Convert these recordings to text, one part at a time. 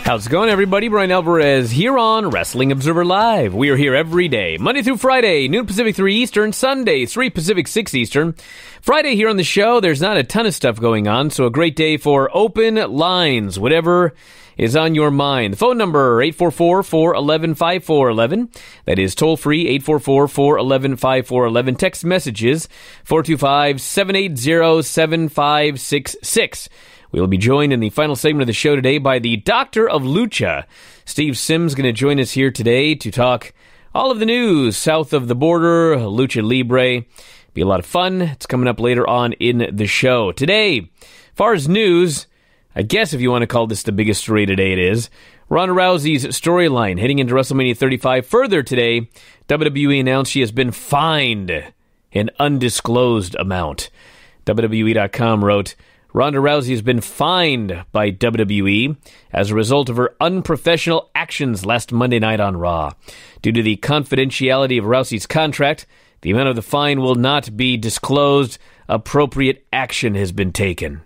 How's it going, everybody? Bryan Alvarez here on Wrestling Observer Live. We are here every day, Monday through Friday, noon Pacific, 3 Eastern, Sunday, 3 Pacific, 6 Eastern. Friday here on the show, there's not a ton of stuff going on, so a great day for open lines, whatever is on your mind. The phone number, 844-411-5411. That is toll-free, 844-411-5411. Text messages, 425-780-7566. We will be joined in the final segment of the show today by the Doctor of Lucha. Steve Sims going to join us here today to talk all of the news south of the border, Lucha Libre. Be a lot of fun. It's coming up later on in the show. Today, as far as news, I guess if you want to call this the biggest story today, it is Ronda Rousey's storyline heading into WrestleMania 35. Further today, WWE announced she has been fined an undisclosed amount. WWE.com wrote, Ronda Rousey has been fined by WWE as a result of her unprofessional actions last Monday night on Raw. Due to the confidentiality of Rousey's contract, the amount of the fine will not be disclosed. Appropriate action has been taken.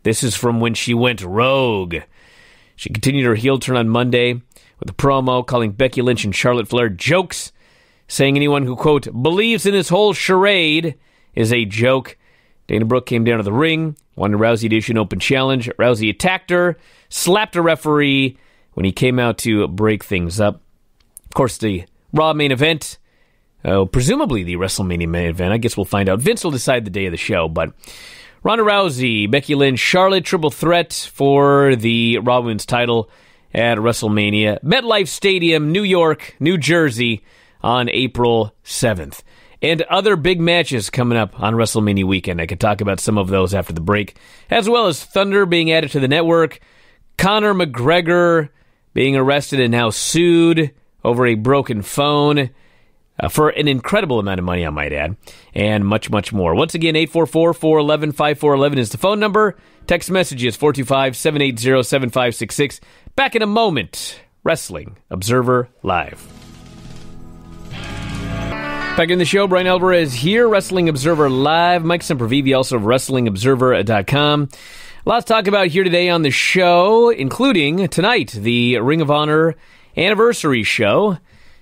This is from when she went rogue. She continued her heel turn on Monday with a promo calling Becky Lynch and Charlotte Flair jokes, saying anyone who, quote, believes in this whole charade is a joke. Dana Brooke came down to the ring, wanted Rousey to issue an open challenge. Rousey attacked her, slapped a referee when he came out to break things up. Of course, the Raw main event, presumably the WrestleMania main event. I guess we'll find out. Vince will decide the day of the show, but Ronda Rousey, Becky Lynch, Charlotte, triple threat for the Raw Women's title at WrestleMania. MetLife Stadium, New York, New Jersey on April 7th. And other big matches coming up on WrestleMania weekend. I can talk about some of those after the break, as well as Thunder being added to the network, Conor McGregor being arrested and now sued over a broken phone for an incredible amount of money, I might add, and much, much more. Once again, 844-411-5411 is the phone number. Text messages, 425-780-7566. Back in a moment. Wrestling Observer Live. Back in the show, Bryan Alvarez here, Wrestling Observer Live. Mike Sempervive, also of WrestlingObserver.com. A lot to talk about here today on the show, including tonight, the Ring of Honor anniversary show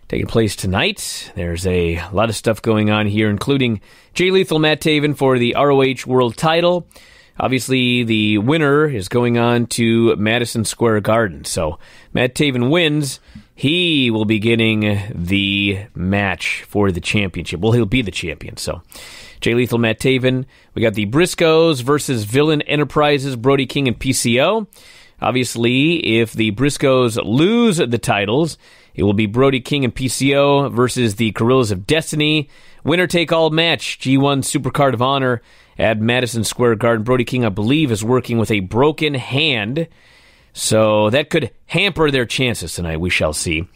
taking place tonight. There's a lot of stuff going on here, including Jay Lethal, Matt Taven for the ROH World title. Obviously, the winner is going on to Madison Square Garden. So, Matt Taven wins. He will be getting the match for the championship. Well, he'll be the champion. So, Jay Lethal, Matt Taven. We got the Briscoes versus Villain Enterprises, Brody King and PCO. Obviously, if the Briscoes lose the titles, it will be Brody King and PCO versus the Guerrillas of Destiny. Winner-take-all match, G1 Supercard of Honor at Madison Square Garden. Brody King, I believe, is working with a broken hand, so that could hamper their chances tonight. We shall see.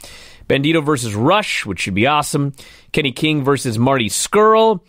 Bandito versus Rush, which should be awesome. Kenny King versus Marty Scurll.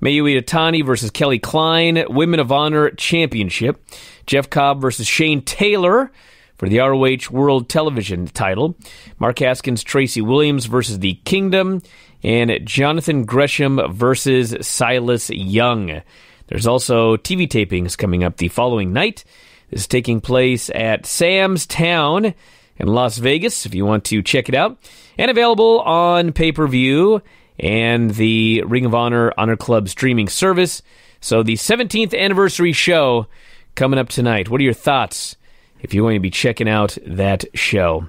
Mayu Iwatani versus Kelly Klein. Women of Honor Championship. Jeff Cobb versus Shane Taylor for the ROH World Television title. Mark Haskins, Tracy Williams versus The Kingdom. And Jonathan Gresham versus Silas Young. There's also TV tapings coming up the following night. This is taking place at Sam's Town in Las Vegas, if you want to check it out. And available on pay-per-view and the Ring of Honor Honor Club streaming service. So the 17th anniversary show coming up tonight. What are your thoughts if you're going to be checking out that show?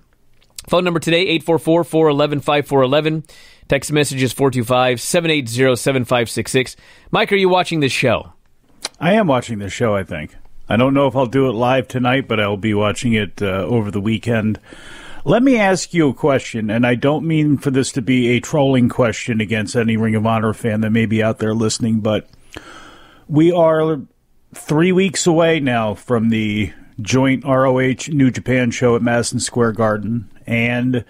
Phone number today, 844-411-5411. Text messages 425-780-7566. Mike, are you watching this show? I am watching this show, I think. I don't know if I'll do it live tonight, but I'll be watching it over the weekend. Let me ask you a question, and I don't mean for this to be a trolling question against any Ring of Honor fan that may be out there listening, but we are 3 weeks away now from the joint ROH New Japan show at Madison Square Garden, and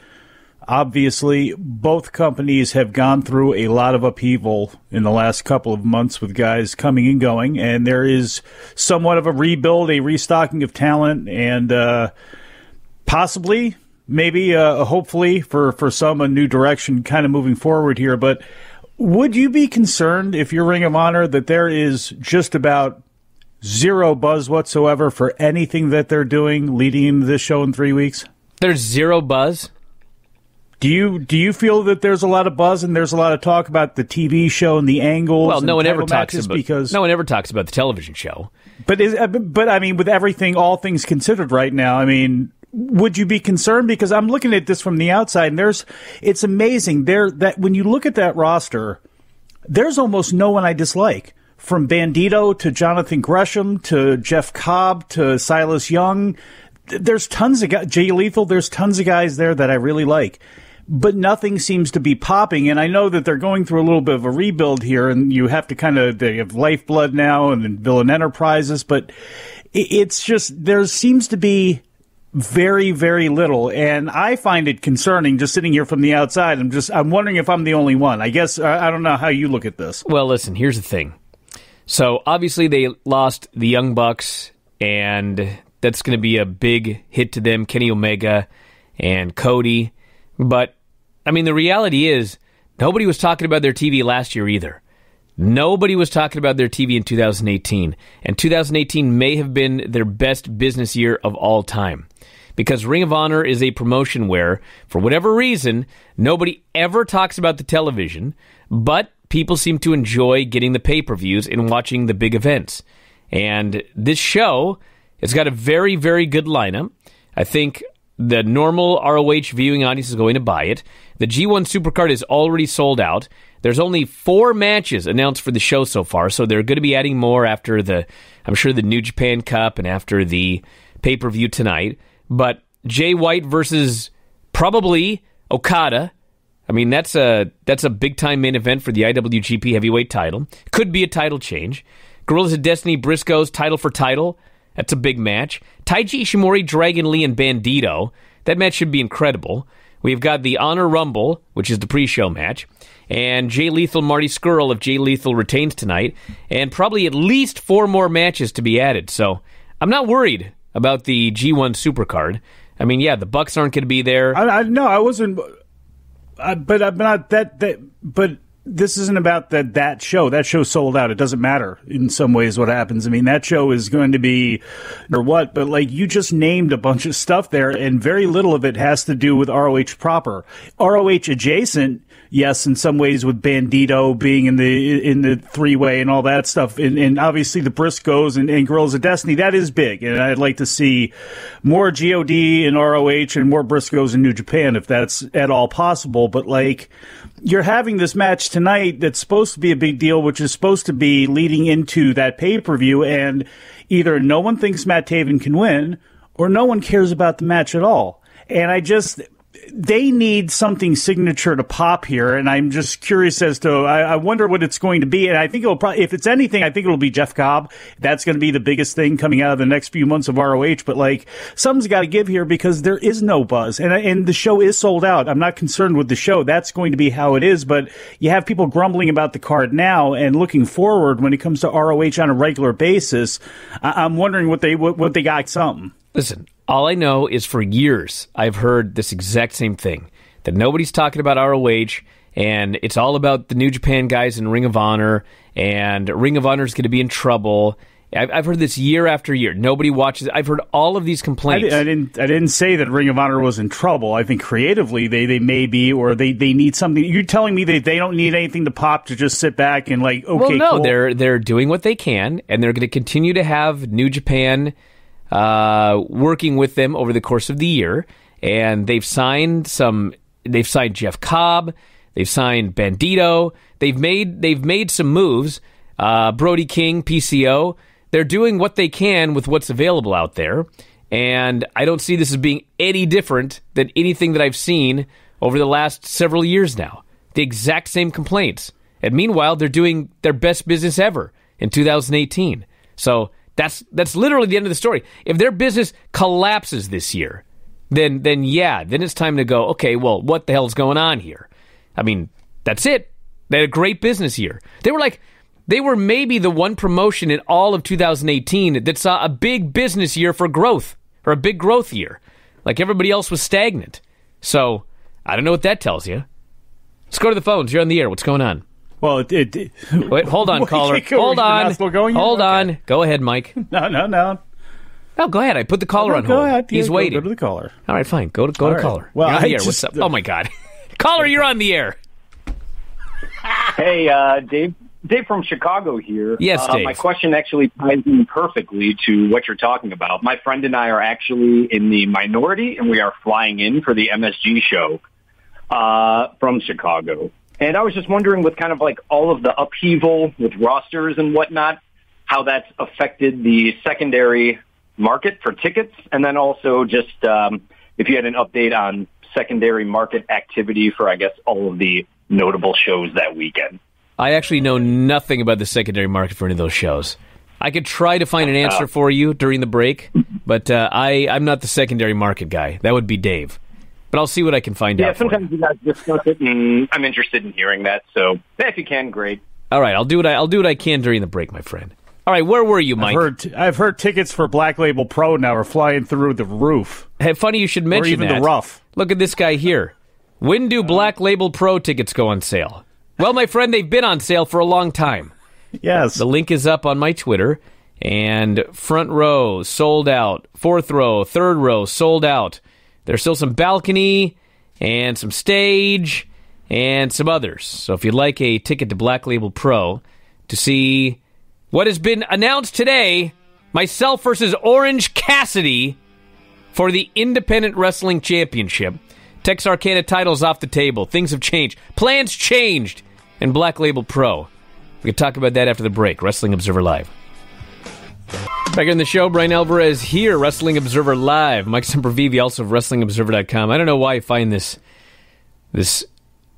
obviously both companies have gone through a lot of upheaval in the last couple of months with guys coming and going, and there is somewhat of a rebuild, a restocking of talent, and possibly, maybe, hopefully for some, a new direction kind of moving forward here. But would you be concerned if you're Ring of Honor that there is just about zero buzz whatsoever for anything that they're doing leading into this show in 3 weeks? There's zero buzz? Do you feel that there's a lot of buzz and there's a lot of talk about the TV show and the angles? Well, no one ever talks about the television show. But I mean, with everything, all things considered, right now, I mean, would you be concerned? Because I'm looking at this from the outside, and it's amazing. That when you look at that roster, there's almost no one I dislike. From Bandito to Jonathan Gresham to Jeff Cobb to Silas Young, there's tons of guys. Jay Lethal, there's tons of guys there that I really like. But nothing seems to be popping, and I know that they're going through a little bit of a rebuild here, and you have to they have Lifeblood now and then Villain Enterprises, but it's just, there seems to be very, very little, and I find it concerning just sitting here from the outside. I'm wondering if I'm the only one. I guess, I don't know how you look at this. Well, listen, here's the thing. So, obviously, they lost the Young Bucks, and that's going to be a big hit to them, Kenny Omega and Cody. But, I mean, the reality is, nobody was talking about their TV last year either. Nobody was talking about their TV in 2018. And 2018 may have been their best business year of all time. Because Ring of Honor is a promotion where, for whatever reason, nobody ever talks about the television, but people seem to enjoy getting the pay-per-views and watching the big events. And this show has got a very, very good lineup. I think the normal ROH viewing audience is going to buy it. The G1 Supercard is already sold out. There's only 4 matches announced for the show so far, so they're going to be adding more after the New Japan Cup and after the pay-per-view tonight. But Jay White versus probably Okada. I mean, that's a big-time main event for the IWGP Heavyweight title. Could be a title change. Guerrillas of Destiny Briscoes, title for title. That's a big match. Taiji Ishimori, Dragon Lee, and Bandito. That match should be incredible. We've got the Honor Rumble, which is the pre-show match, and Jay Lethal, Marty Scurll if Jay Lethal retains tonight, and probably at least 4 more matches to be added. So I'm not worried about the G1 Supercard. I mean, yeah, the Bucks aren't going to be there. No, I wasn't. But I'm not that. But this isn't about that show. That show sold out. It doesn't matter in some ways what happens. I mean, that show is going to be or what, but like you just named a bunch of stuff there, and very little of it has to do with ROH proper. ROH adjacent, yes, in some ways with Bandito being in the 3-way and all that stuff, and obviously the Briscoes and Guerrillas of Destiny, that is big, and I'd like to see more GOD in ROH and more Briscoes in New Japan if that's at all possible. But like, you're having this match tonight that's supposed to be a big deal, which is supposed to be leading into that pay-per-view, and either no one thinks Matt Taven can win, or no one cares about the match at all. And they need something signature to pop here, and I'm just curious as to, I wonder what it's going to be, and I think it'll probably, if it's anything, I think it'll be Jeff Cobb. That's going to be the biggest thing coming out of the next few months of ROH, but like, something's got to give here because there is no buzz, and the show is sold out. I'm not concerned with the show. That's going to be how it is, but you have people grumbling about the card now, and looking forward when it comes to ROH on a regular basis, I'm wondering what they got something. Listen, all I know is for years I've heard this exact same thing, that nobody's talking about ROH, and it's all about the New Japan guys in Ring of Honor, and Ring of Honor is going to be in trouble. I've heard this year after year. Nobody watches. I've heard all of these complaints. I didn't say that Ring of Honor was in trouble. I think creatively they may be, or they need something. You're telling me that they don't need anything to pop to just sit back and like, okay, well, no, cool. They're doing what they can, and they're going to continue to have New Japan working with them over the course of the year, and they've signed Jeff Cobb, they've signed Bandito, they've made some moves, Brody King, PCO. They're doing what they can with what's available out there, and I don't see this as being any different than anything that I've seen over the last several years now. The exact same complaints, and meanwhile they're doing their best business ever in 2018. So that's literally the end of the story. If their business collapses this year, then it's time to go, okay, well, what the hell's going on here? I mean, that's it. They had a great business year. They were maybe the one promotion in all of 2018 that saw a big business year for growth, or a big growth year. Like everybody else was stagnant. So, I don't know what that tells you. Let's go to the phones. You're on the air. What's going on? Well, Wait, hold on, caller. Hold on. Go ahead, Mike. No. No, go ahead. I put the caller on hold. Go ahead. He's waiting. Go to the caller. All right, fine. Go to caller. Well, you're on the air. What's up? Oh, my God. Caller, you're on the air. Hey, Dave from Chicago here. Yes, Dave. My question actually ties in perfectly to what you're talking about. My friend and I are actually in the minority, and we are flying in for the MSG show from Chicago. And I was just wondering, with kind of like all of the upheaval with rosters and whatnot, how that's affected the secondary market for tickets, and then also just if you had an update on secondary market activity for, I guess, all of the notable shows that weekend. I actually know nothing about the secondary market for any of those shows. I could try to find an answer for you during the break, but I'm not the secondary market guy. That would be Dave. But I'll see what I can find out. Yeah, sometimes you guys discuss it, and I'm interested in hearing that. So if you can, great. All right, I'll do what I can during the break, my friend. All right, where were you, Mike? I've heard tickets for Black Label Pro now are flying through the roof. Hey, funny you should mention that. Or even the rough. Look at this guy here. When do Black Label Pro tickets go on sale? Well, my friend, they've been on sale for a long time. Yes. The link is up on my Twitter, and front row, sold out. Fourth row, third row, sold out. There's still some balcony and some stage and some others. So if you'd like a ticket to Black Label Pro to see what has been announced today, myself versus Orange Cassidy for the Independent Wrestling Championship. Texarkana titles off the table. Things have changed. Plans changed in Black Label Pro. We can talk about that after the break. Wrestling Observer Live. Back in the show, Bryan Alvarez here, Wrestling Observer Live. Mike Sempervive, also of WrestlingObserver.com. I don't know why I find this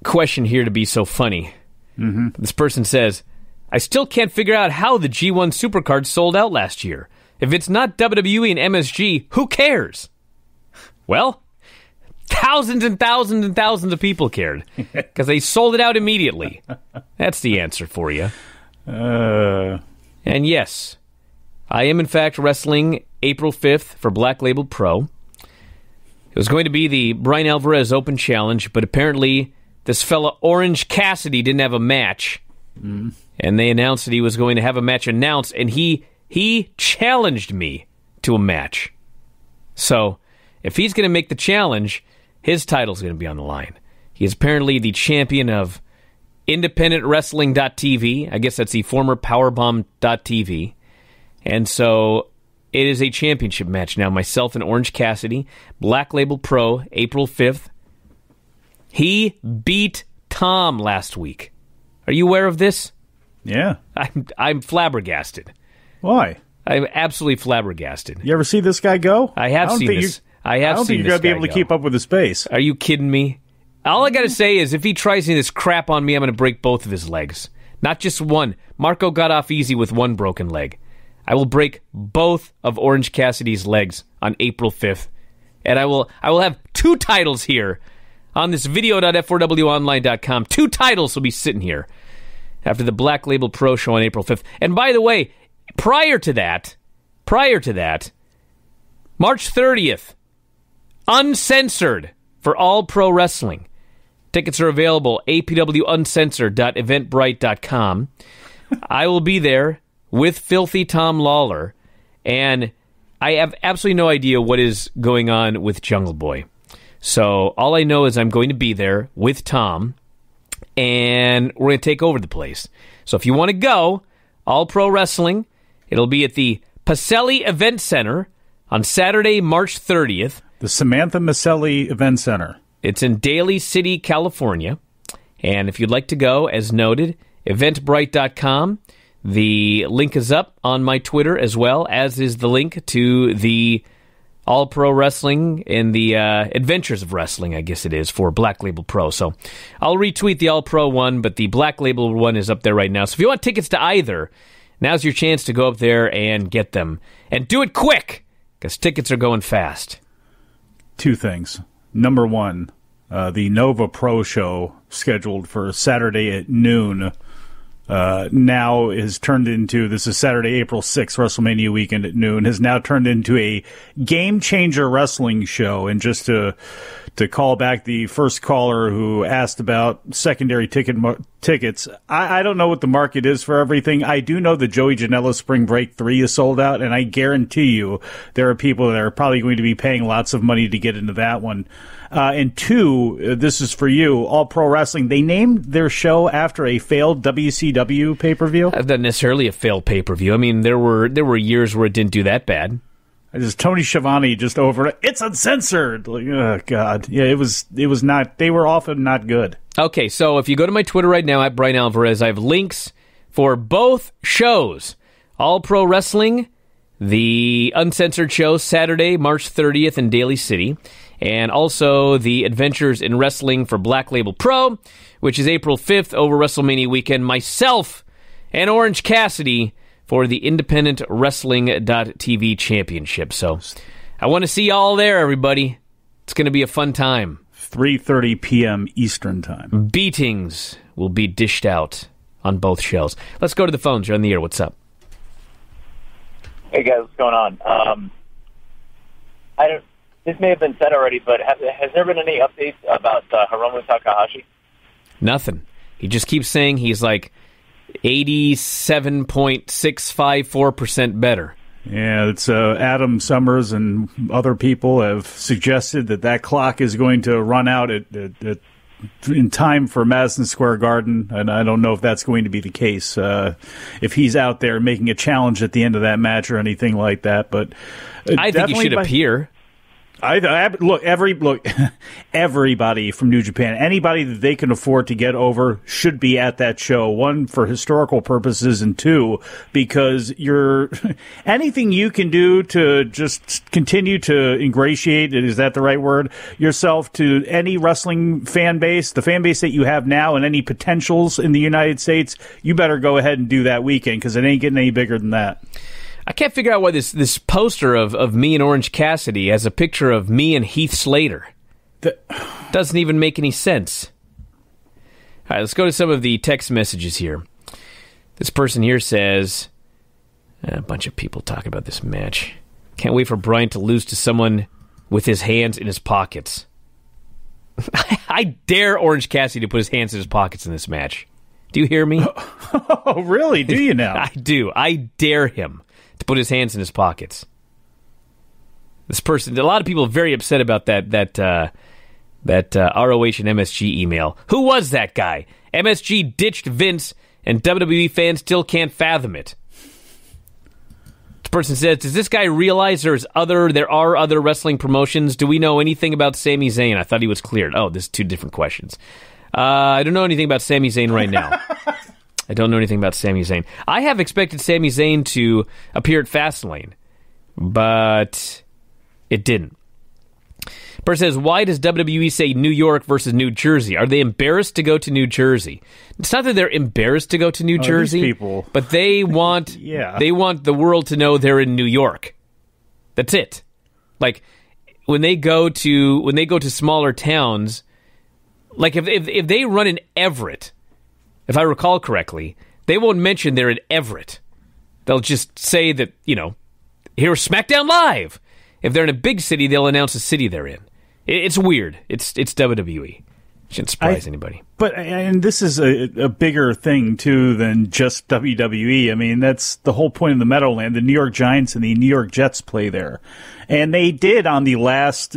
question here to be so funny. Mm-hmm. This person says, I still can't figure out how the G1 Supercard sold out last year. If it's not WWE and MSG, who cares? Well, thousands and thousands and thousands of people cared because they sold it out immediately. That's the answer for you. And yes, I am in fact wrestling April 5th for Black Label Pro. It was going to be the Bryan Alvarez Open Challenge, but apparently this fella Orange Cassidy didn't have a match. Mm. And they announced that he was going to have a match announced, and he challenged me to a match. So, if he's going to make the challenge, his title's going to be on the line. He is apparently the champion of IndependentWrestling.tv. I guess that's the former Powerbomb.tv. And so, it is a championship match now. Myself and Orange Cassidy, Black Label Pro, April 5th. He beat Tom last week. Are you aware of this? Yeah. I'm flabbergasted. Why? I'm absolutely flabbergasted. You ever see this guy go? I have seen this. I don't think you're going to be able to keep up with his pace. Are you kidding me? All I got to say is if he tries any of this crap on me, I'm going to break both of his legs. Not just one. Marco got off easy with one broken leg. I will break both of Orange Cassidy's legs on April 5th. And I will have two titles here on this video.f4wonline.com. Two titles will be sitting here after the Black Label Pro show on April 5th. And by the way, prior to that, March 30th, Uncensored for All Pro Wrestling. Tickets are available, apwuncensored.eventbrite.com. I will be there with Filthy Tom Lawler, and I have absolutely no idea what is going on with Jungle Boy. So all I know is I'm going to be there with Tom, and we're going to take over the place. So if you want to go, All Pro Wrestling, it'll be at the Pacelli Event Center on Saturday, March 30th. The Samantha Maselli Event Center. It's in Daly City, California. And if you'd like to go, as noted, eventbrite.com. The link is up on my Twitter as well, as is the link to the All Pro Wrestling and the Adventures of Wrestling, I guess it is, for Black Label Pro. So I'll retweet the All Pro one, but the Black Label one is up there right now. So if you want tickets to either, now's your chance to go up there and get them. And do it quick, because tickets are going fast. Two things. Number one, the Nova Pro show scheduled for Saturday at noon now is turned into, this is Saturday, April 6th, WrestleMania weekend at noon, has now turned into a Game Changer wrestling show. And just to call back the first caller who asked about secondary ticket tickets. I don't know what the market is for everything. I do know that Joey Janela's Spring Break 3 is sold out, and I guarantee you there are people that are probably going to be paying lots of money to get into that one. And 2, this is for you, All Pro Wrestling. They named their show after a failed WCW pay-per-view. Not necessarily a failed pay-per-view. I mean, there were years where it didn't do that bad. Just Tony Schiavone just over it. It's uncensored. Like, oh God, yeah, it was not. They were often not good. Okay, so if you go to my Twitter right now at Bryan Alvarez, I have links for both shows. All Pro Wrestling, the uncensored show, Saturday, March 30th in Daly City, and also the Adventures in Wrestling for Black Label Pro, which is April 5th over WrestleMania weekend. Myself and Orange Cassidy for the Independent Wrestling.tv Championship. So I want to see y'all there, everybody. It's going to be a fun time. 3:30 p.m. Eastern Time. Beatings will be dished out on both shows. Let's go to the phones. You're on the air. What's up? Hey, guys. What's going on? This may have been said already, but has there been any updates about Hiromu Takahashi? Nothing. He just keeps saying he's like 87.654% better. Yeah, it's Adam Summers and other people have suggested that clock is going to run out in time for Madison Square Garden, and I don't know if that's going to be the case if he's out there making a challenge at the end of that match or anything like that. But I think he should appear. Everybody from New Japan, anybody that they can afford to get over should be at that show. 1, for historical purposes, and 2, because anything you can do to just continue to ingratiate, is that the right word, yourself to any wrestling fan base, the fan base that you have now and any potentials in the United States, you better go ahead and do that weekend, because it ain't getting any bigger than that. I can't figure out why this poster of me and Orange Cassidy has a picture of me and Heath Slater. Doesn't even make any sense. All right, let's go to some of the text messages here. This person here says, a bunch of people talking about this match. Can't wait for Bryan to lose to someone with his hands in his pockets. I dare Orange Cassidy to put his hands in his pockets in this match. Do you hear me? Oh, really? Do you now? I do. I dare him to put his hands in his pockets. This person, a lot of people are very upset about that ROH and MSG email. Who was that guy? MSG ditched Vince, and WWE fans still can't fathom it. This person says, does this guy realize there are other wrestling promotions? Do we know anything about Sami Zayn? I thought he was cleared. Oh, there's 2 different questions. I don't know anything about Sami Zayn right now. I don't know anything about Sami Zayn. I have expected Sami Zayn to appear at Fastlane, but it didn't. Person says, why does WWE say New York versus New Jersey? Are they embarrassed to go to New Jersey? It's not that they're embarrassed to go to New Jersey, these people. But they want they want the world to know they're in New York. That's it. Like when they go to smaller towns, like if they run in Everett, if I recall correctly, they won't mention they're in Everett. They'll just say that, here's SmackDown Live. If they're in a big city, they'll announce the city they're in. It's weird. It's WWE. Shouldn't surprise anybody. And this is a bigger thing, too, than just WWE. I mean, that's the whole point of the Meadowland. The New York Giants and the New York Jets play there. And they did on the last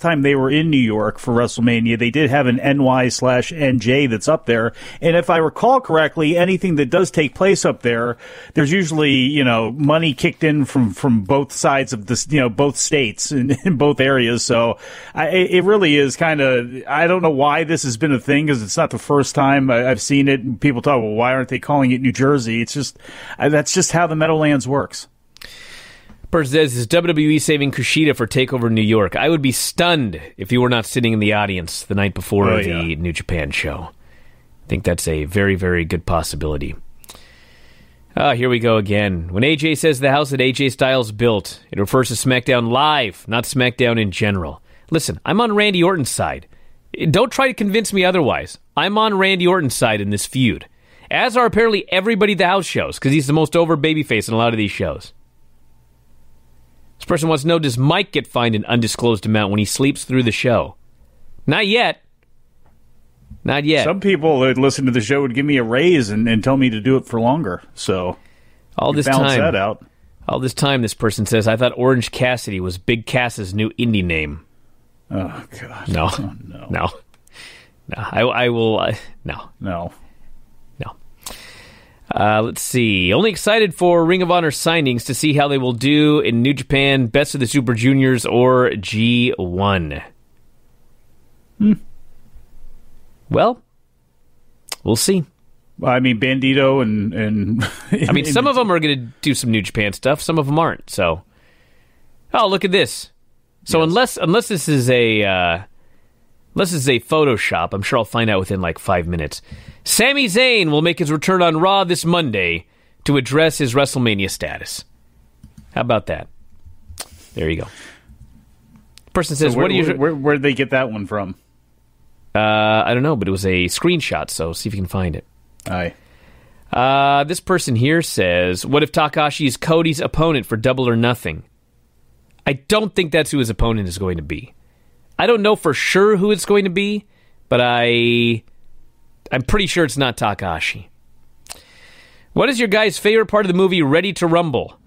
time they were in New York for WrestleMania, they did have an NY/NJ that's up there. And if I recall correctly, anything that does take place up there, there's usually, money kicked in from both sides of this, both states in both areas. So it really is kind of, I don't know why this has been a thing, because it's not the first time I've seen it. People talk, well, why aren't they calling it New Jersey? It's just, that's just how the Meadowlands works. Person says, is WWE saving Kushida for TakeOver New York? I would be stunned if you were not sitting in the audience the night before the New Japan show. I think that's a very, very good possibility. Here we go again. When AJ says the house that AJ Styles built, it refers to SmackDown Live, not SmackDown in general. Listen, I'm on Randy Orton's side. Don't try to convince me otherwise. I'm on Randy Orton's side in this feud. As are apparently everybody at the house shows, because he's the most over babyface in a lot of these shows. This person wants to know, does Mike get fined an undisclosed amount when he sleeps through the show? Not yet. Not yet. Some people that listen to the show would give me a raise and tell me to do it for longer. So all this balance time, that out. All this time, this person says, I thought Orange Cassidy was Big Cass's new indie name. Oh, God. No. Oh, no. No. I will... no. No. Let's see. Only excited for Ring of Honor signings to see how they will do in New Japan, Best of the Super Juniors, or G1. Well, we'll see. I mean, Bandito and I mean, some of them are going to do some New Japan stuff. Some of them aren't. So, oh, look at this. So unless this is a Photoshop, I'm sure I'll find out within like 5 minutes. Sami Zayn will make his return on Raw this Monday to address his WrestleMania status. How about that? There you go. Person says, so where did they get that one from? I don't know, but it was a screenshot, so see if you can find it. Aye. This person here says, what if Takashi is Cody's opponent for Double or Nothing? I don't think that's who his opponent is going to be. I don't know for sure who it's going to be, but I'm pretty sure it's not Takahashi. What is your guy's favorite part of the movie Ready to Rumble?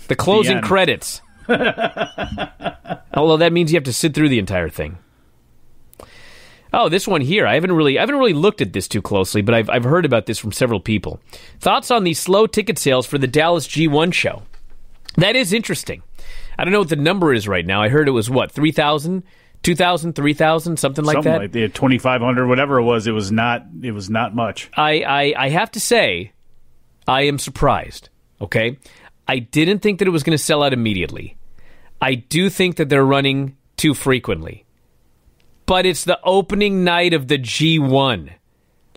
The closing credits. Although that means you have to sit through the entire thing. Oh, this one here. I haven't really looked at this too closely, but I've heard about this from several people. Thoughts on the slow ticket sales for the Dallas G1 show? That is interesting. I don't know what the number is right now. I heard it was, 3,000, 2,000, 3,000, something like that? Something like that, 2,500, whatever it was. It was not much. I have to say, I am surprised, okay? I didn't think that it was going to sell out immediately. I do think that they're running too frequently. But it's the opening night of the G1.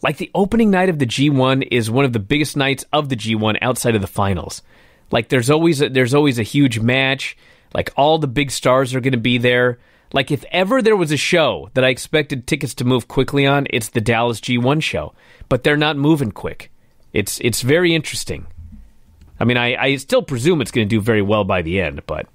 Like, the opening night of the G1 is one of the biggest nights of the G1 outside of the finals. Like, there's always a huge match. Like, all the big stars are going to be there. Like, if ever there was a show that I expected tickets to move quickly on, it's the Dallas G1 show. But they're not moving quick. It's very interesting. I mean, I still presume it's going to do very well by the end, but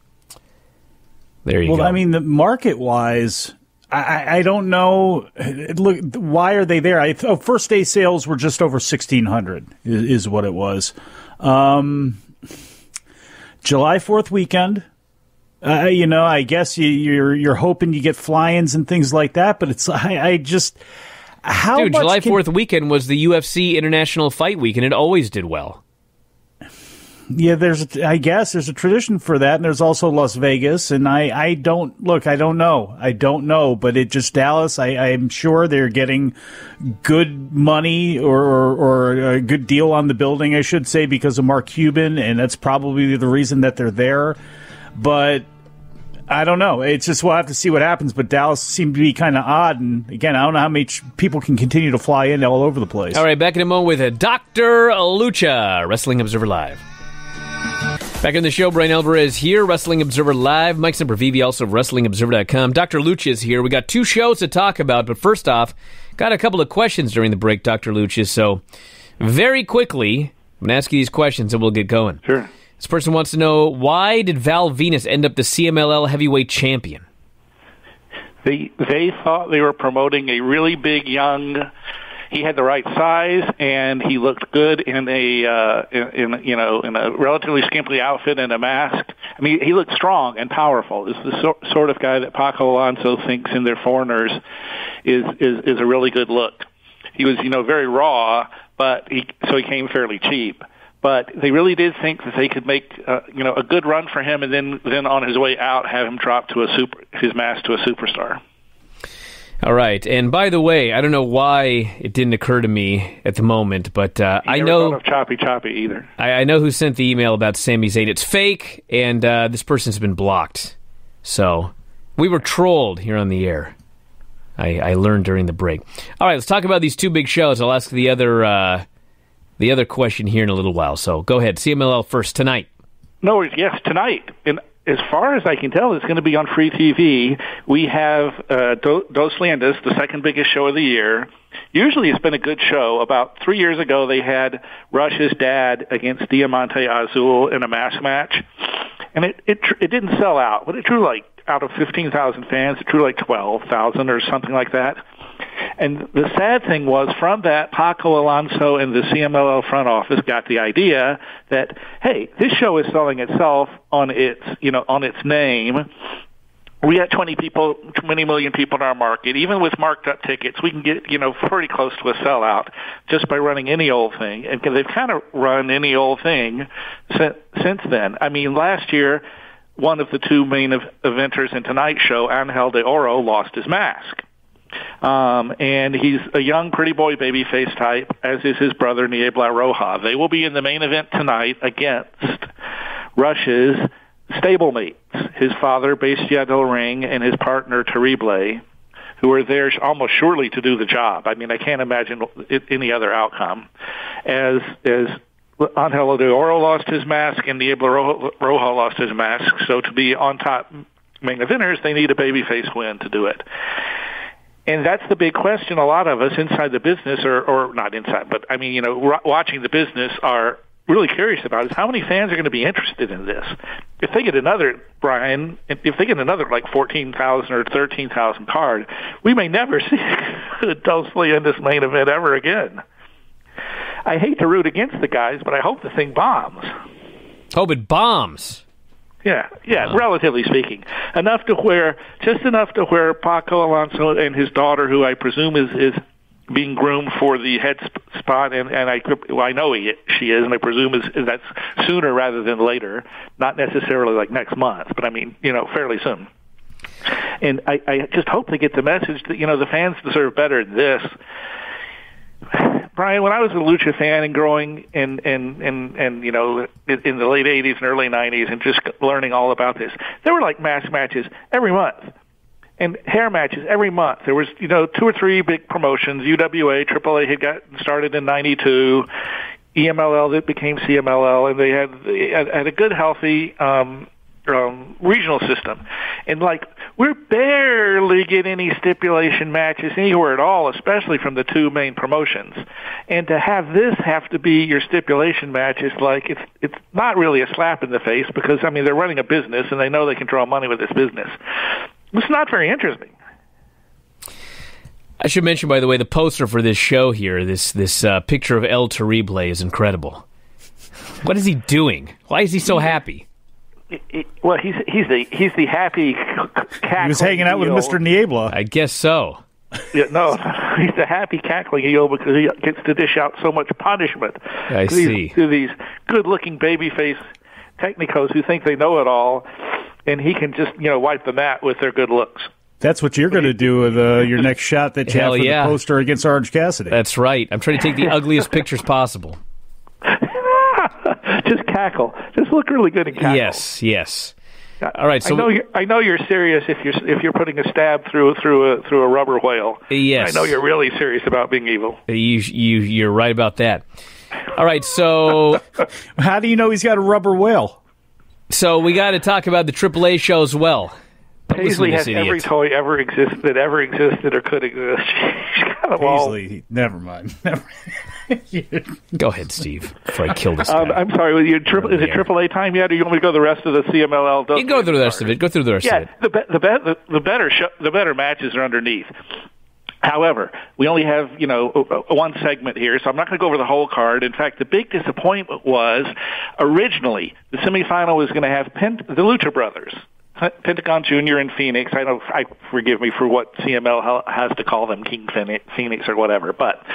there you go. Well, I mean, the market-wise, I don't know. Look, why are they there? First day sales were just over 1,600 is what it was. July 4th weekend. I guess you're hoping you get fly-ins and things like that, but it's I just how Dude, much July 4th weekend was the UFC International Fight Week, and it always did well. Yeah, I guess there's a tradition for that, and there's also Las Vegas, and I don't know, but it just Dallas. I'm sure they're getting good money or a good deal on the building, I should say, because of Mark Cuban, and that's probably the reason that they're there. But I don't know. It's just we'll have to see what happens. But Dallas seemed to be kind of odd, and again, I don't know how many people can continue to fly in all over the place. All right, back in a moment with Dr. Lucha, Wrestling Observer Live. Back in the show, Bryan Alvarez here, Wrestling Observer Live. Mike Sempervive, also of WrestlingObserver.com. Dr. Lucha is here. We got two shows to talk about, but first off, got a couple of questions during the break, Dr. Lucha. So, very quickly, I'm going to ask you these questions and we'll get going. Sure. This person wants to know, why did Val Venus end up the CMLL heavyweight champion? They thought they were promoting a really big young. He had the right size, and he looked good in a relatively skimpy outfit and a mask. I mean, he looked strong and powerful. It's the sort of guy that Paco Alonso thinks in their foreigners is a really good look. He was, very raw, but he came fairly cheap. But they really did think that they could make, a good run for him, and then on his way out, have him drop to his mask to a superstar. All right, and by the way, I don't know why it didn't occur to me at the moment, but I know of choppy either. I know who sent the email about Sami Zayn. It's fake, and this person's been blocked. So we were trolled here on the air. I learned during the break. All right, let's talk about these two big shows. I'll ask the other question here in a little while. So go ahead, CMLL first tonight. No, yes, tonight. And as far as I can tell, it's going to be on free TV. We have Dos Leyendas, the second biggest show of the year. Usually it's been a good show. About 3 years ago, they had Rush's dad against Diamante Azul in a mask match. And it didn't sell out, but it drew out of 15,000 fans, it drew 12,000 or something like that. And the sad thing was, from that, Paco Alonso and the CMLL front office got the idea that, hey, this show is selling itself on its name. We had 20 million people in our market. Even with marked up tickets, we can get, pretty close to a sellout just by running any old thing. And they've kind of run any old thing since then. I mean, last year, one of the two main eventers in tonight's show, Angel de Oro, lost his mask. And he's a young, pretty boy babyface type, as is his brother, Niebla Roja. They will be in the main event tonight against Rush's stablemates, his father, Bestia del Ring, and his partner, Terrible, who are there almost surely to do the job. I mean, I can't imagine any other outcome. As Angel de Oro lost his mask and Niebla Roja lost his mask, so to be on top main eventers, they need a babyface win to do it. And that's the big question a lot of us inside the business, or not inside, but I mean, watching the business are really curious about is how many fans are going to be interested in this. If they get another, Bryan, like 14,000 or 13,000 card, we may never see Dulce in this main event ever again. I hate to root against the guys, but I hope the thing bombs. Hope it bombs. Yeah, relatively speaking. Enough to where Paco Alonso and his daughter, who I presume is being groomed for the head spot, and I know she is, and I presume that's sooner rather than later, not necessarily like next month, but I mean, fairly soon. And I just hope they get the message that, the fans deserve better than this. Bryan, when I was a Lucha fan and growing in the late 80s and early 90s and just learning all about this, there were like mask matches every month and hair matches every month. There was, 2 or 3 big promotions. UWA, AAA had gotten started in 92, EMLL that became CMLL, and they had a good, healthy regional system. And we're barely getting any stipulation matches anywhere at all, especially from the 2 main promotions. And to have this have to be your stipulation match is it's not really a slap in the face, because I mean, they're running a business and they know they can draw money with this business. It's not very interesting. I should mention, by the way, the poster for this show here, this picture of El Terrible is incredible. What is he doing? Why is he so happy? Well, he's the happy cackling. He was hanging out with Mr. Niebla. I guess so. Yeah, no, he's the happy cackling heel because he gets to dish out so much punishment. I see. To these good-looking babyface technicos who think they know it all, and he can just wipe the mat with their good looks. That's what you're going to do with your next shot that you have for the poster against Orange Cassidy. That's right. I'm trying to take the ugliest pictures possible. Just cackle. Just look really good and cackle. Yes. All right. So I know you're serious if you're putting a stab through a rubber whale. Yes. I know you're really serious about being evil. You're right about that. All right. So how do you know he's got a rubber whale? So we got to talk about the AAA show as well. Paisley has every toy that ever existed or could exist. She's got them all. Paisley, never mind. Go ahead, Steve, before I kill this guy. I'm sorry. Is it AAA time yet, or you want me to go the rest of the CMLL? You can go through the rest of it. Go through the rest of it. The better matches are underneath. However, we only have, one segment here, so I'm not going to go over the whole card. In fact, the big disappointment was originally the semifinal was going to have the Lucha Brothers, Pentagon Jr. and Phoenix. Forgive me for what CML has to call them, King Phoenix or whatever, but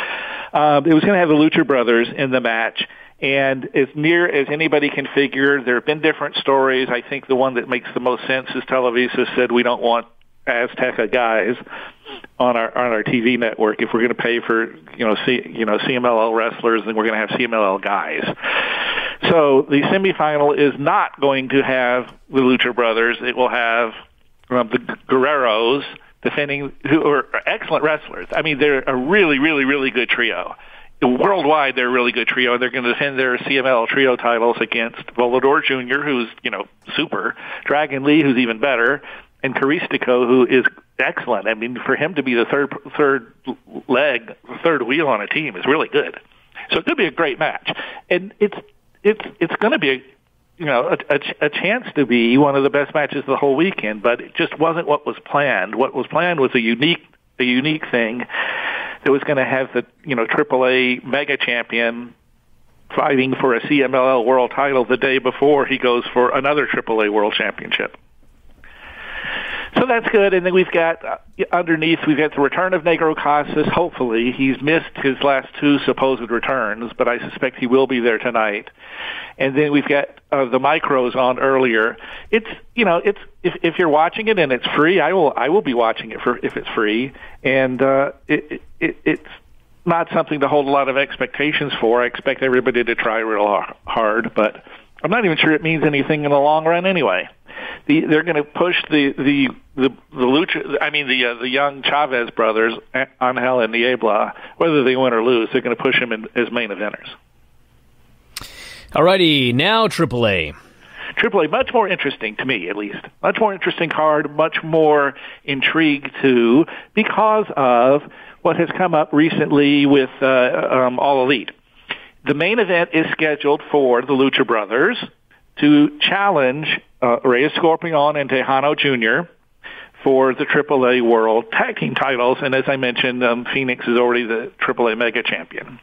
it was going to have the Lucha Brothers in the match. And as near as anybody can figure, there have been different stories. I think the one that makes the most sense is Televisa said we don't want Azteca guys on our TV network. If we're going to pay for CMLL wrestlers, then we're going to have CMLL guys. So the semifinal is not going to have the Lucha Brothers. It will have the Guerreros defending, who are excellent wrestlers. I mean, they're a really, really, really good trio. Worldwide, they're a really good trio. They're going to defend their CMLL trio titles against Volador Jr., who's super, Dragon Lee, who's even better, and Caristico, who is excellent. I mean, for him to be the third wheel on a team is really good. So it could be a great match, and it's going to be a chance to be one of the best matches of the whole weekend. But it just wasn't what was planned. What was planned was a unique a unique thing that was going to have the AAA mega champion fighting for a CMLL world title the day before he goes for another AAA world championship. So that's good. And then we've got underneath, we've got the return of Negro Casas. Hopefully, he's missed his last two supposed returns, but I suspect he will be there tonight. And then we've got the micros on earlier. It's if you're watching it and it's free, I will be watching it if it's free. And it's not something to hold a lot of expectations for. I expect everybody to try real hard, but I'm not even sure it means anything in the long run anyway. They're going to push the Lucha, the young Chavez brothers, Angel and Niebla, whether they win or lose, they're going to push them as main eventers. Alrighty, now AAA. AAA, much more interesting to me, at least. Much more interesting card, much more intrigued to, because of what has come up recently with All Elite. The main event is scheduled for the Lucha brothers to challenge Reyes Scorpion and Tejano Jr. for the AAA World Tag Team titles. And as I mentioned, Phoenix is already the AAA Mega Champion.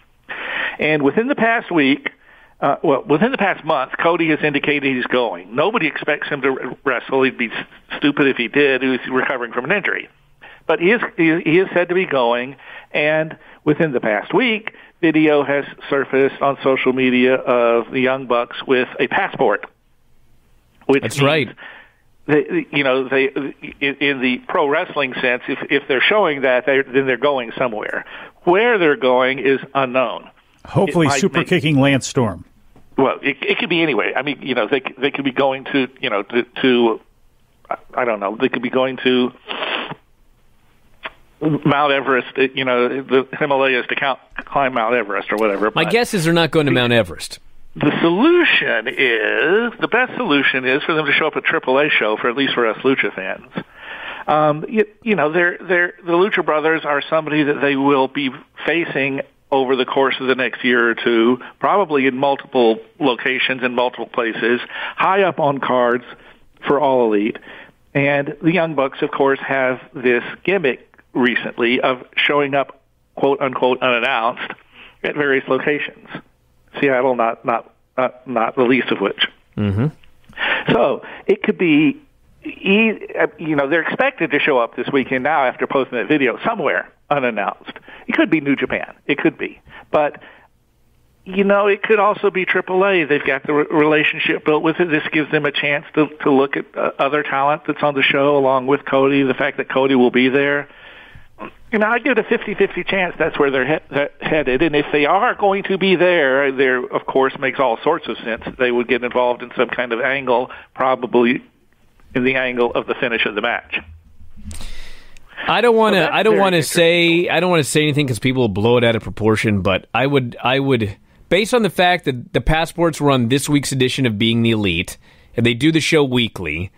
And within the past week, within the past month, Cody has indicated he's going. Nobody expects him to wrestle. He'd be stupid if he did. He was recovering from an injury. But he is said to be going. And within the past week, video has surfaced on social media of the Young Bucks with a passport. That's right. They, in the pro wrestling sense, if they're showing that, then they're going somewhere. Where they're going is unknown. Hopefully, super kicking Lance Storm. Well, it could be anyway. I mean, they could be going to I don't know. They could be going to Mount Everest, the Himalayas to climb Mount Everest or whatever. My guess is they're not going to Mount Everest. The best solution is for them to show up at a AAA show, for at least for us Lucha fans. The Lucha brothers are somebody that they will be facing over the course of the next year or two, probably in multiple locations in multiple places, high up on cards for All Elite. And the Young Bucks, of course, have this gimmick recently of showing up, quote unquote, unannounced at various locations. Seattle, not the least of which. Mm-hmm. So it could be, they're expected to show up this weekend now after posting that video somewhere unannounced. It could be New Japan. It could be. But, it could also be AAA. They've got the relationship built with it. This gives them a chance to look at other talent that's on the show along with Cody, the fact that Cody will be there. I give it a 50-50 chance that's where they're headed. And if they are going to be there, of course, makes all sorts of sense. They would get involved in some kind of angle, probably in the angle of the finish of the match. I don't want to say anything because people will blow it out of proportion, but I would, based on the fact that the passports were on this week's edition of Being the Elite, and they do the show weekly,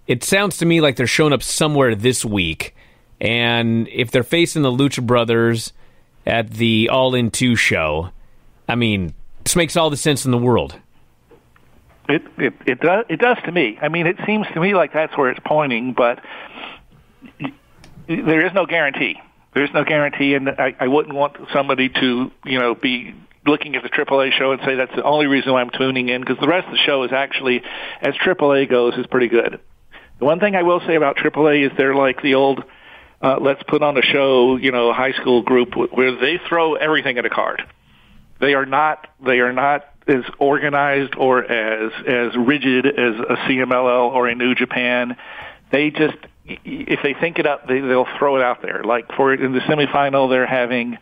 it sounds to me like they're showing up somewhere this week. And if they're facing the Lucha Brothers at the All In 2 show, I mean, this makes all the sense in the world. It does to me. I mean, it seems to me like that's where it's pointing, but there is no guarantee. There's no guarantee, and I wouldn't want somebody to, be looking at the AAA show and say that's the only reason why I'm tuning in, because the rest of the show is actually, as AAA goes, is pretty good. The one thing I will say about AAA is they're like the old let's put on a show, high school group where they throw everything at a card. They are not as organized or as rigid as a CMLL or a New Japan. They just, if they think it up, they'll throw it out there. Like in the semifinal, they're having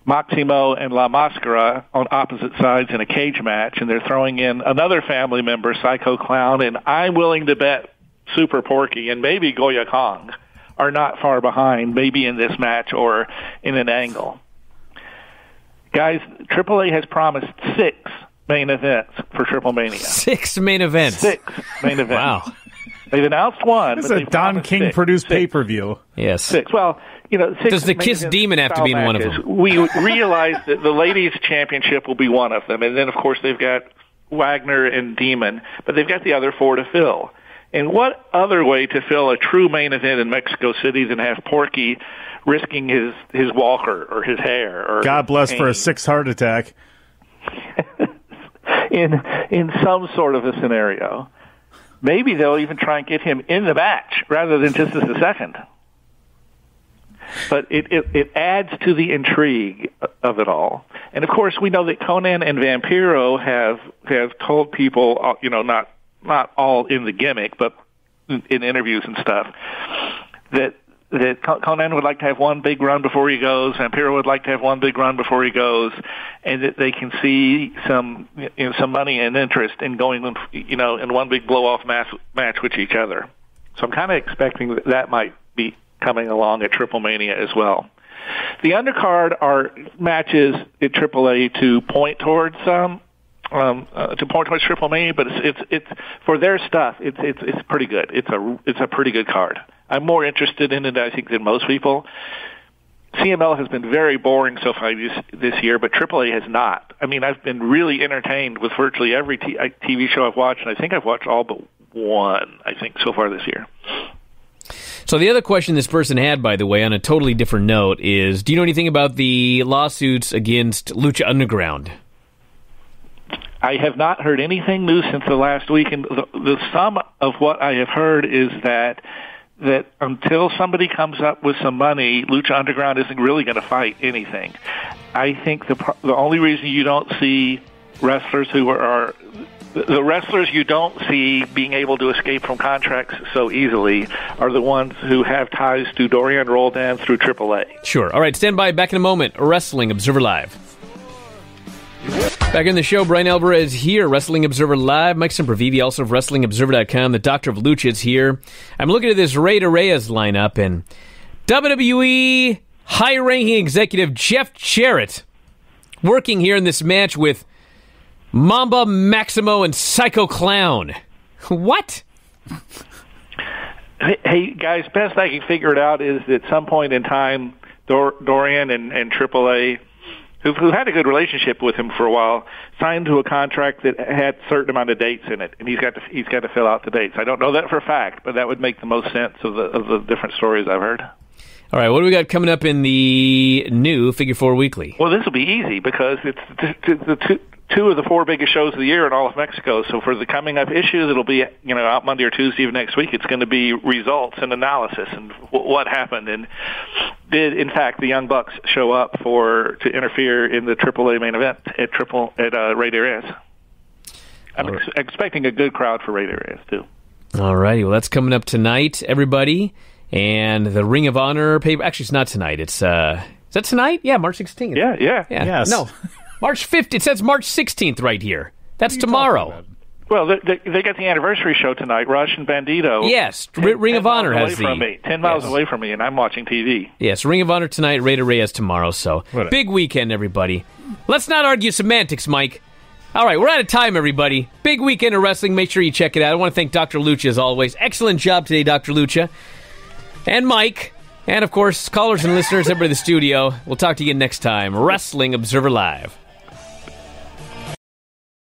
Maximo and La Mascara on opposite sides in a cage match, and they're throwing in another family member, Psycho Clown, and I'm willing to bet Super Porky and maybe Goya Kong are not far behind, maybe in this match or in an angle. Guys, AAA has promised 6 main events for Triple Mania. 6 main events. 6 main events. Wow. They've announced one. This is a Don King produced pay-per-view. Yes. 6. Well, 6. Does the Kiss Demon have to be in one of them? We realize that the Ladies Championship will be one of them, and then of course they've got Wagner and Demon, but they've got the other 4 to fill. And what other way to fill a true main event in Mexico City than have Porky risking his walker or his hair? Or God bless for a 6 heart attack. in some sort of a scenario. Maybe they'll even try and get him in the match rather than just as a second. But it adds to the intrigue of it all. And, of course, we know that Conan and Vampiro have told people, not all in the gimmick, but in interviews and stuff, that Conan would like to have one big run before he goes, Vampiro would like to have one big run before he goes, and that they can see some money and interest in going, in one big blow-off match with each other. So I'm kind of expecting that might be coming along at Triple Mania as well. The undercard are matches at AAA to point towards Triple Mania, but it's for their stuff. It's pretty good. It's a pretty good card. I'm more interested in it, I think, than most people. CML has been very boring so far this year, but AAA has not. I mean, I've been really entertained with virtually every TV show I've watched, and I think I've watched all but one, I think, so far this year. So the other question this person had, by the way, on a totally different note, is do you know anything about the lawsuits against Lucha Underground? I have not heard anything new since the last week, and the sum of what I have heard is that until somebody comes up with some money, Lucha Underground isn't really going to fight anything. I think the only reason you don't see wrestlers who are the wrestlers you don't see being able to escape from contracts so easily are the ones who have ties to Dorian Roldan through AAA. Sure. All right, stand by. Back in a moment. Wrestling Observer Live. Back in the show, Bryan Alvarez here, Wrestling Observer Live. Mike Sempervive, also of WrestlingObserver.com. The Doctor of Lucha is here. I'm looking at this Rey de Reyes lineup, and WWE high-ranking executive Jeff Jarrett working here in this match with Mamba, Maximo, and Psycho Clown. What? Hey, guys, best I can figure it out is at some point in time, Dorian and AAA, who had a good relationship with him for a while, signed to a contract that had a certain amount of dates in it, and he's got to fill out the dates. I don't know that for a fact, but that would make the most sense of the different stories I've heard. All right, what do we got coming up in the new Figure 4 Weekly? Well, this will be easy because it's the two of the 4 biggest shows of the year in all of Mexico. So for the coming up issues, it'll be out Monday or Tuesday of next week. It's going to be results and analysis and what happened, and did in fact the Young Bucks show up to interfere in the AAA main event at Rey de Reyes. I'm expecting a good crowd for Rey de Reyes too. All righty, well that's coming up tonight, everybody. And the Ring of Honor paper. Actually, it's not tonight. It's is that tonight? Yeah, March 16th. Yeah. Yes. No, March 5th. It says March 16th right here. That's tomorrow. Well, they got the anniversary show tonight. Rush and Bandito. Yes, Ring of Honor has the 10 miles away from me, and I'm watching TV. Yes, Ring of Honor tonight. Rey de Reyes tomorrow. So big weekend, everybody. Let's not argue semantics, Mike. All right, we're out of time, everybody. Big weekend of wrestling. Make sure you check it out. I want to thank Dr. Lucha as always. Excellent job today, Dr. Lucha. And Mike, and of course, callers and listeners, everybody in the studio. We'll talk to you again next time. Wrestling Observer Live.